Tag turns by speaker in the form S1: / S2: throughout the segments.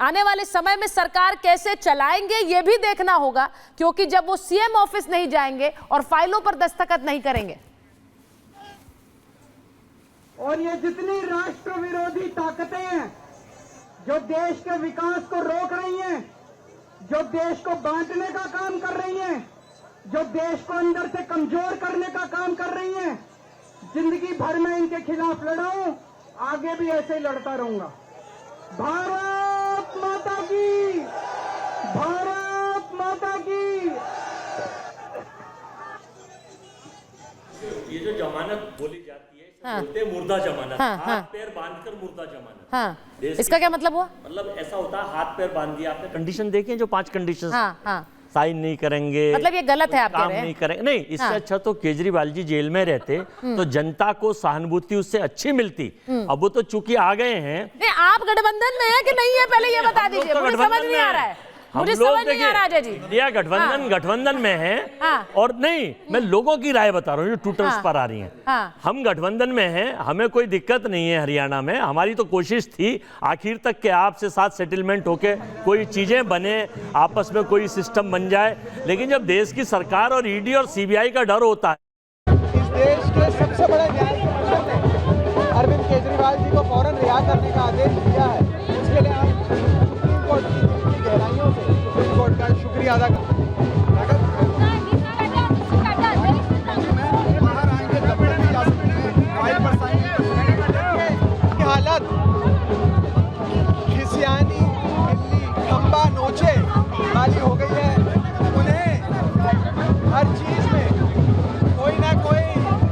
S1: आने वाले समय में सरकार कैसे चलाएंगे ये भी देखना होगा, क्योंकि जब वो सीएम ऑफिस नहीं जाएंगे और फाइलों पर दस्तखत नहीं करेंगे।
S2: और ये जितनी राष्ट्र विरोधी ताकतें हैं जो देश के विकास को रोक रही हैं, जो देश को बांटने का काम कर रही हैं, जो देश को अंदर से कमजोर करने का काम कर रही हैं, जिंदगी भर में इनके खिलाफ लड़ा हूं, आगे भी ऐसे ही लड़ता रहूंगा। भारत माता की, भारत माता की।
S3: ये जो जमानत बोली जाती है, बोलते हैं मुर्दा जमानत, हाथ पैर बांधकर मुर्दा जमानत।
S1: इसका क्या मतलब हुआ?
S3: मतलब ऐसा होता है, हाथ पैर बांध दिया आपने, कंडीशन देखें जो 5 कंडीशन, साइन नहीं करेंगे,
S1: मतलब ये गलत है, आप
S3: काम नहीं करेंगे। नहीं, इससे अच्छा तो केजरीवाल जी जेल में रहते तो जनता को सहानुभूति उससे अच्छी मिलती। अब वो तो चूंकि आ गए हैं।
S1: नहीं, आप गठबंधन में है कि नहीं है, पहले ये बता दीजिए, मुझे समझ नहीं आ रहा है। मुझे समझ नहीं आ रहा अजय जी।
S3: इंडिया गठबंधन में है। और नहीं, मैं लोगों की राय बता रहा हूँ जो ट्विटर्स पर आ रही हैं। हम गठबंधन में हैं, हमें कोई दिक्कत नहीं है हरियाणा में। हमारी तो कोशिश थी आखिर तक के आपसे साथ सेटलमेंट होके कोई चीजें बने, आपस में कोई सिस्टम बन जाए। लेकिन जब देश की सरकार और ईडी और सीबीआई का डर होता है।
S2: इस देश के सबसे बड़े न्यायाधीश ने अरविंद केजरीवाल जी को फौरन रिहा करने का आदेश दिया है। उसके लिए हम सुप्रीम कोर्ट की गहराइयों से सुप्रीम कोर्ट का शुक्रिया अदा करते हैं। हालत खिसियानी, दिल्ली, खंबा नोचे वाली हो गई है। उन्हें हर चीज में कोई ना कोई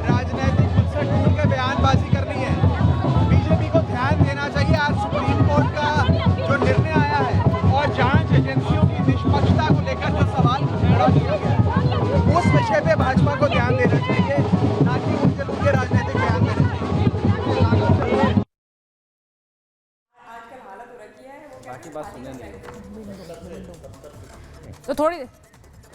S2: राजनीतिक उल्सट ढूंढ के बयानबाजी करनी है। बीजेपी को ध्यान देना चाहिए आज सुप्रीम कोर्ट का जो निर्णय आया है और जांच एजेंसियों की निष्पक्षता को लेकर जो सवाल खड़ा किया गया, उस विषय पे भाजपा को ध्यान देना चाहिए, ना कि उनके राजनीतिक बयान देना चाहिए।
S4: बाकी बात सुनने नहीं।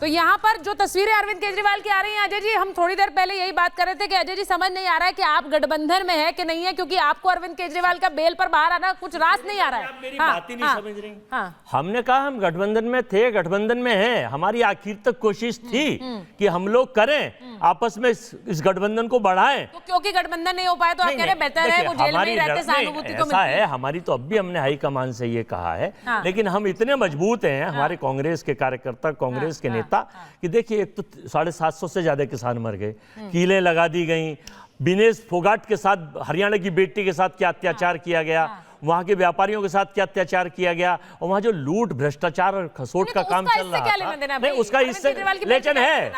S1: तो यहाँ पर जो तस्वीरें अरविंद केजरीवाल की आ रही हैं अजय जी, हम थोड़ी देर पहले यही बात कर रहे थे कि अजय जी समझ नहीं आ रहा है कि आप गठबंधन में है कि नहीं है, क्योंकि आपको अरविंद केजरीवाल का बेल पर बाहर आना कुछ रास नहीं आ रहा है।
S3: मेरी बात ही नहीं समझ रही। हमने कहा हम गठबंधन में थे, गठबंधन में हैं। हमारी आखिर तक कोशिश थी कि हम लोग करें, आपस में इस गठबंधन को बढ़ाएं।
S1: तो क्योंकि गठबंधन नहीं हो पाए तो आप कह रहे बेहतर है वो जेल में ही रहते, सहानुभूति तो मिलती है।
S3: हमारी तो अब भी हमने हाईकमान से ये कहा है, लेकिन हम इतने मजबूत हैं, हमारे कांग्रेस के कार्यकर्ता, कांग्रेस के नेता, कि देखिए एक तो 750 से ज्यादा किसान मर गए, कीलें लगा दी गई, विनेश फोगाट के साथ हरियाणा की बेटी के साथ क्या अत्याचार किया गया, वहां के व्यापारियों के साथ क्या अत्याचार किया गया, और वहां जो लूट भ्रष्टाचार और खसोट का काम चल रहा था। नहीं, उसका इससे रिलेशन है।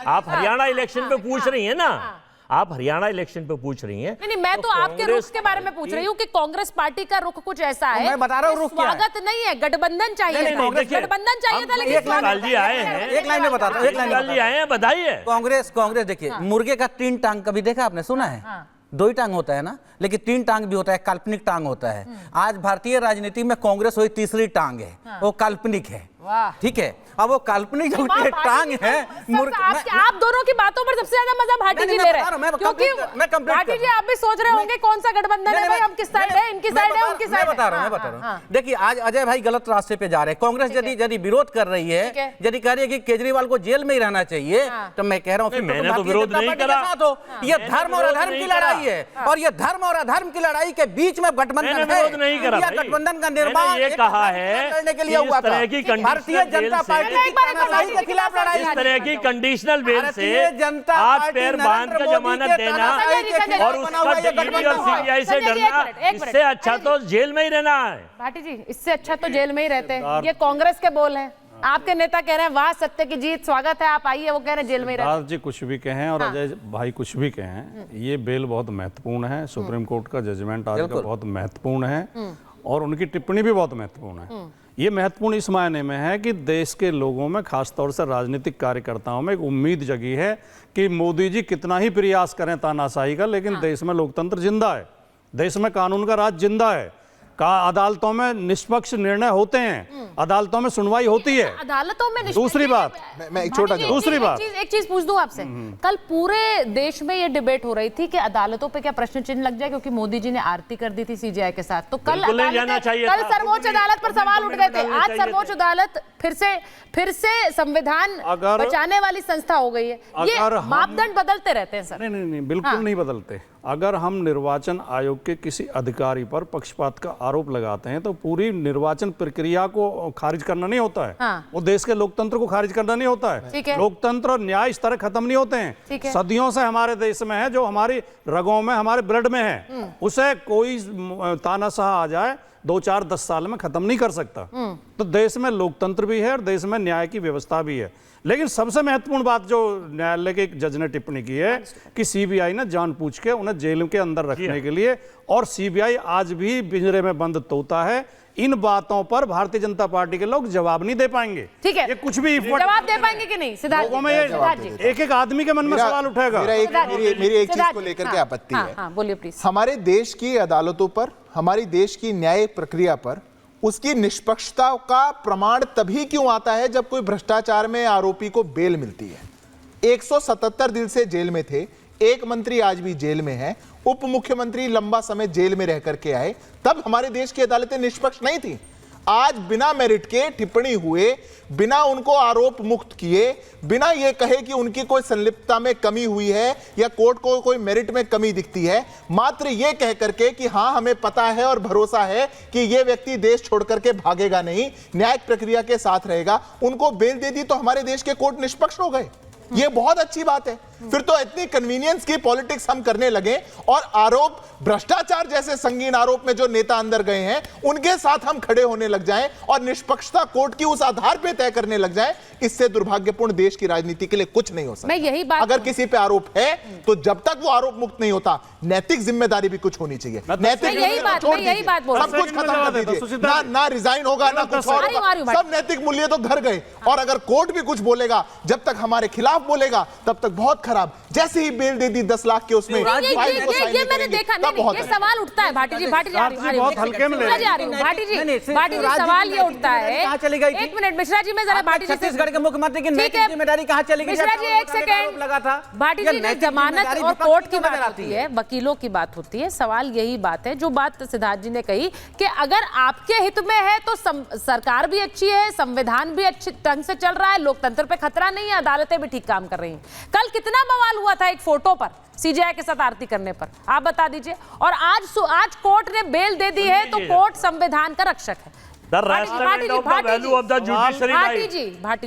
S3: आप हरियाणा इलेक्शन पे पूछ रही है ना, आप हरियाणा इलेक्शन पे पूछ रही हैं।
S1: नहीं, मैं तो आपके रुख के बारे में पूछ रही हूँ कि कांग्रेस पार्टी का रुख कुछ ऐसा है।
S4: मैं बता रहा हूँ रुख क्या है।
S1: स्वागत नहीं है, गठबंधन चाहिए था, गठबंधन चाहिए था, लेकिन
S3: लाल जी आए हैं,
S4: एक लाइन में बताता हूँ, एक लाइन
S3: लाल जी आए हैं, बधाई है।
S4: कांग्रेस देखिए, मुर्गे का 3 टांग कभी देखा आपने, सुना है? 2 ही टांग होता है ना, लेकिन 3 टांग भी होता है, काल्पनिक टांग होता है। आज भारतीय राजनीति में कांग्रेस वही तीसरी टांग है, वो काल्पनिक है। ठीक है, अब वो काल्पनिक जो टांग है,
S1: आप दोनों की बातों पर सबसे ज्यादा मजा भाटी जी ले रहे हैं, क्योंकि भाटी जी आप भी सोच रहे होंगे कौन सा गठबंधन है भाई, हम किस साइड है, इनकी साइड है, उनकी साइड है।
S4: मैं बता रहा हूँ। देखिए आज अजय भाई गलत रास्ते पे जा रहे हैं। कांग्रेस यदि विरोध कर रही है, यदि कह रही है कि केजरीवाल को जेल में ही रहना चाहिए, तो मैं कह रहा हूँ
S3: मैंने तो विरोध नहीं करा।
S4: ये धर्म और अधर्म की लड़ाई है, और ये धर्म और अधर्म की लड़ाई के बीच में गठबंधन है। गठबंधन का निर्माण
S3: ये कहा है
S4: करने के लिए हुआ था। भारतीय जनता पार्टी के खिलाफ लड़ाई,
S3: इस तरह की कंडीशनल बेल से हाथ पैर बांध कर जमानत देना और उसका ईडी और सीबीआई से डरना, इससे अच्छा तो जेल में ही रहना है।
S1: भाटी जी, इससे अच्छा तो जेल में ही रहते हैं। ये कांग्रेस के बोल हैं, आपके नेता कह रहे हैं वाह सत्य की जीत, स्वागत है, आप आइए, वो कह रहे हैं जेल में ही रहते।
S5: जी कुछ भी कहें और अजय भाई कुछ भी कहें, ये बेल बहुत महत्वपूर्ण है। सुप्रीम कोर्ट का जजमेंट आज का बहुत महत्वपूर्ण है, और उनकी टिप्पणी भी बहुत महत्वपूर्ण है। ये महत्वपूर्ण इस मायने में है कि देश के लोगों में, खासतौर से राजनीतिक कार्यकर्ताओं में एक उम्मीद जगी है कि मोदी जी कितना ही प्रयास करें तानाशाही का, लेकिन देश में लोकतंत्र जिंदा है, देश में कानून का राज जिंदा है। अदालतों में निष्पक्ष निर्णय होते हैं, अदालतों में सुनवाई होती है।
S1: अदालतों में
S5: दूसरी बात,
S2: मैं एक छोटा जवाब,
S5: दूसरी बात,
S1: एक चीज पूछ दूं आपसे, कल पूरे देश में ये डिबेट हो रही थी कि अदालतों पे क्या प्रश्न चिन्ह लग जाए, क्योंकि मोदी जी ने आरती कर दी थी सीजीआई के साथ, तो कल कल सर्वोच्च अदालत पर सवाल उठ गए थे। आज सर्वोच्च अदालत फिर से संविधान बचाने वाली संस्था हो गई है। ये मापदंड बदलते रहते हैं सर।
S5: नहीं, बिल्कुल नहीं बदलते। अगर हम निर्वाचन आयोग के किसी अधिकारी पर पक्षपात का आरोप लगाते हैं तो पूरी निर्वाचन प्रक्रिया को खारिज करना नहीं होता है। वो देश के लोकतंत्र को खारिज करना नहीं होता है। लोकतंत्र और न्याय इस तरह खत्म नहीं होते हैं। सदियों से हमारे देश में है, जो हमारी रगों में, हमारे ब्लड में है, उसे कोई तानाशाह आ जाए 2, 4, 10 साल में खत्म नहीं कर सकता। तो देश में लोकतंत्र भी है और देश में न्याय की व्यवस्था भी है। लेकिन सबसे महत्वपूर्ण बात जो न्यायालय के एक जज ने टिप्पणी की है कि सीबीआई ने जानबूझ के उन्हें जेल के अंदर रखने के लिए, और सीबीआई आज भी पिंजरे में बंद तोता है। इन बातों पर भारतीय जनता पार्टी के लोग जवाब नहीं दे पाएंगे।
S1: ठीक है,
S5: ये कुछ भी
S1: जवाब दे पाएंगे कि नहीं? सिद्धार्थ
S5: जी, एक आदमी के मन में सवाल उठेगा।
S2: मेरी एक चीज को लेकर के आपत्ति है।
S1: बोलिए प्लीज।
S2: हमारे देश की अदालतों पर, हमारी देश की न्याय प्रक्रिया पर उसकी निष्पक्षता का प्रमाण तभी क्यों आता है जब कोई भ्रष्टाचार में आरोपी को बेल मिलती है। 177 दिन से जेल में थे, एक मंत्री आज भी जेल में है, उप मुख्यमंत्री लंबा समय जेल में रह करके आए, तब हमारे देश की अदालतें निष्पक्ष नहीं थी। आज बिना मेरिट के टिप्पणी हुए, बिना उनको आरोप मुक्त किए, बिना ये कहे कि उनकी कोई संलिप्तता में कमी हुई है या कोर्ट को कोई मेरिट में कमी दिखती है, मात्र ये कह करके कि हाँ हमें पता है और भरोसा है कि ये व्यक्ति देश छोड़ करके भागेगा नहीं, न्यायिक प्रक्रिया के साथ रहेगा, उनको बेल दे दी तो हमारे देश के कोर्ट निष्पक्ष हो गए। ये बहुत अच्छी बात है। फिर तो इतनी कन्वीनियंस की पॉलिटिक्स हम करने लगे और आरोप, भ्रष्टाचार जैसे संगीन आरोप में जो नेता अंदर गए हैं उनके साथ हम खड़े होने लग जाएं और निष्पक्षता कोर्ट की उस आधार पे तय करने लग जाएं। इससे दुर्भाग्यपूर्ण देश की राजनीति के लिए कुछ नहीं हो सकता।
S1: मैं यही बात,
S2: अगर किसी पे आरोप है तो जब तक वो आरोप मुक्त नहीं होता, नैतिक जिम्मेदारी भी कुछ होनी चाहिए। नैतिक सब कुछ खत्म कर दीजिए, ना रिजाइन होगा ना कुछ और, सब नैतिक मूल्य तो घर गए। और अगर कोर्ट भी कुछ बोलेगा, जब तक हमारे खिलाफ बोलेगा तब तक बहुत खराब। जैसे ही बेल दे दी 10 लाख के उसमें,
S1: ये मैंने देखा नहीं, ये सवाल उठता है। भाटी जी
S5: बहुत हल्के में
S1: भाटी जी सवाल ये उठता है, एक मिनट मिश्रा जी, मैं जरा भाटी जी,
S4: छत्तीसगढ़ के मुख्यमंत्री की नैतिक जिम्मेदारी कहां चली गई?
S1: मिश्रा जी एक सेकंड लगा था। भाटी जी ने जमानत और कोर्ट की बात आती है, वकीलों की बात होती है। सवाल यही बात है जो बात सिद्धार्थ जी ने कही कि अगर आपके हित में है तो सरकार भी अच्छी है, संविधान भी अच्छे ढंग से चल रहा है, लोकतंत्र पे खतरा नहीं है, अदालतें भी ठीक काम कर रही हैं। कल कितना बवाल हुआ था एक फोटो पर, सीजीआई के साथ आरती करने पर, आप बता दीजिए। और आज कोर्ट ने बेल दे दी है तो कोर्ट संविधान का रक्षक है। भाटी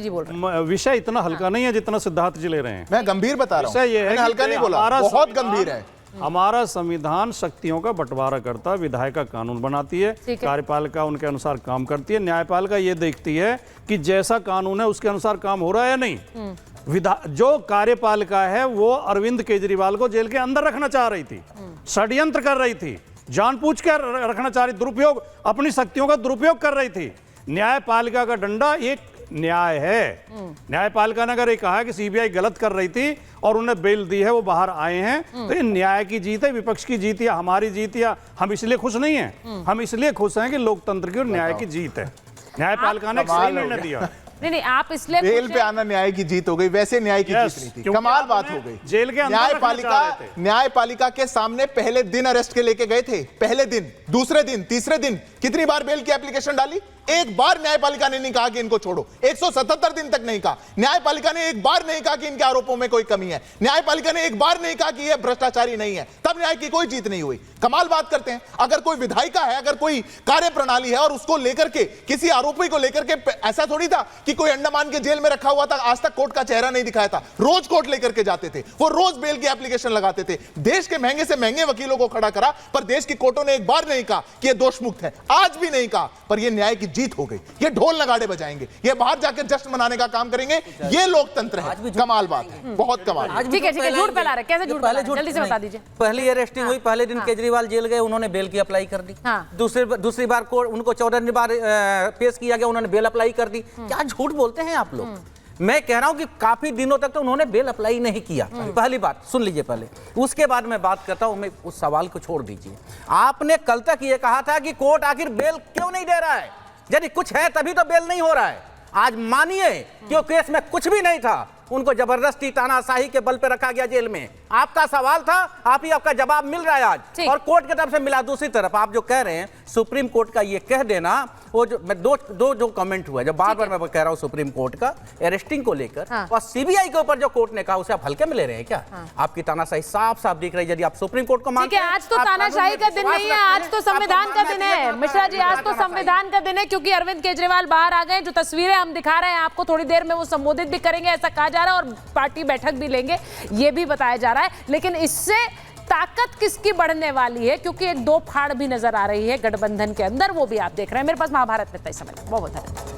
S1: जी बोल रहे हैं।
S5: विषय इतना हल्का नहीं है जितना सिद्धार्थ जी ले रहे हैं।
S2: मैं गंभीर बता रहा हूं, मैंने हल्का नहीं बोला, बहुत गंभीर है।
S5: हमारा संविधान शक्तियों का बंटवारा करता है, विधायिका कानून बनाती है, कार्यपालिका उनके अनुसार काम करती है, न्यायपालिका ये देखती है कि जैसा कानून है उसके अनुसार काम हो रहा है या नहीं। जो कार्यपालिका है वो अरविंद केजरीवाल को जेल के अंदर रखना चाह रही थी, षड्यंत्र कर रही थी, जानबूझ कर रखना चाह रही, दुरुपयोग, अपनी शक्तियों का दुरुपयोग कर रही थी। न्यायपालिका का डंडा एक न्याय है। न्यायपालिका ने अगर ये कहा कि सीबीआई गलत कर रही थी और उन्हें बेल दी है, वो बाहर आए हैं, तो ये न्याय की जीत है, विपक्ष की जीत या हमारी जीत, या हम इसलिए खुश नहीं हैं। हम इसलिए खुश हैं कि लोकतंत्र की और न्याय की जीत है। न्यायपालिका ने सही निर्णय दिया।
S1: नहीं, आप इसलिए
S2: बेल पे आना न्याय की जीत हो गई, वैसे न्याय की जीत नहीं थी, कमाल बात हो गई।
S5: जेल के अंदर
S2: न्यायपालिका के सामने पहले दिन अरेस्ट के लेके गए थे, पहले दिन, दूसरे दिन, तीसरे दिन, कितनी बार बेल की एप्लीकेशन डाली? एक बार न्यायपालिका ने नहीं कहा कि इनको छोड़ो, 177 दिन तक नहीं कहा। न्यायपालिका ने एक बार नहीं कहा कि इनके आरोपों में कोई कमी है। न्यायपालिका ने एक बार नहीं कहा कि यह भ्रष्टाचारी नहीं है। तब न्याय की कोई जीत नहीं हुई। कमाल बात करते हैं। अगर कोई विधायिका है, अगर कोई कार्य प्रणाली है और उसको लेकर के, किसी आरोपी को लेकर के, ऐसा थोड़ी था कि कोई अंडमान के जेल में रखा हुआ था, आज तक कोर्ट का चेहरा नहीं दिखाया था, रोज कोर्ट लेकर के जाते थे, वो रोज बेल की एप्लीकेशन लगाते थे, देश के महंगे से महंगे वकीलों को खड़ा करा, पर देश की कोर्टों ने एक बार नहीं कहा कि यह दोष मुक्त है, आज भी नहीं कहा, पर यह न्याय की जीत हो गई। ये ढोल नगाड़े बजाएंगे, ये बाहर जाकर जश्न मनाने का काम करेंगे, ये लोकतंत्र है। कमाल बात है, बहुत कमाल।
S1: ठीक है, झूठ फैला रहे, कैसे झूठ फैला रहे, जल्दी से बता दीजिए।
S4: पहली अरेस्टिंग हुई, पहले दिन केजरीवाल जेल गए, उन्होंने बेल की अप्लाई कर दी। दूसरी बार उनको 14 बार पेश किया गया, उन्होंने बेल अप्लाई कर दी। क्या झूठ बोलते हैं आप लोग? मैं कह रहा हूं कि काफी दिनों तक तो उन्होंने बेल अप्लाई नहीं किया। पहली बात सुन लीजिए पहले, उसके बाद मैं बात करता हूं। मैं उस सवाल को छोड़ दीजिए। आपने कल तक ये कहा था कि कोर्ट आखिर बेल क्यों नहीं दे रहा है, यदि कुछ है तभी तो बेल नहीं हो रहा है। आज मानिए कि वो केस में कुछ भी नहीं था, उनको जबरदस्ती तानाशाही के बल पे रखा गया जेल में। आपका सवाल था, आप ही आपका जवाब मिल रहा है आज, और कोर्ट की तरफ से मिला। दूसरी तरफ आप जो कह रहे हैं सुप्रीम कोर्ट का ये कह देना, वो जो मैं दो कमेंट हुआ, जब बार बार मैं कह रहा हूं सुप्रीम कोर्ट का अरेस्टिंग को लेकर, और सीबीआई के ऊपर जो कोर्ट ने कहा उसे आप हल्के में ले रहे हैं क्या? आपकी तानाशाही साफ साफ दिख रही है। यदि आप सुप्रीम कोर्ट को मानते हैं,
S1: आज तो तानाशाही का दिन नहीं है, आज तो संविधान का दिन है मिश्रा जी, आज तो संविधान का दिन है, क्योंकि अरविंद केजरीवाल बाहर आ गए। जो तस्वीरें हम दिखा रहे हैं आपको, थोड़ी देर में वो संबोधित भी करेंगे ऐसा कहा जा रहा है, और पार्टी बैठक भी लेंगे ये भी बताया जा रहा है। लेकिन इससे ताकत किसकी बढ़ने वाली है, क्योंकि एक दो फाड़ भी नजर आ रही है गठबंधन के अंदर, वो भी आप देख रहे हैं। मेरे पास महाभारत में तय समय। बहुत बहुत धन्यवाद।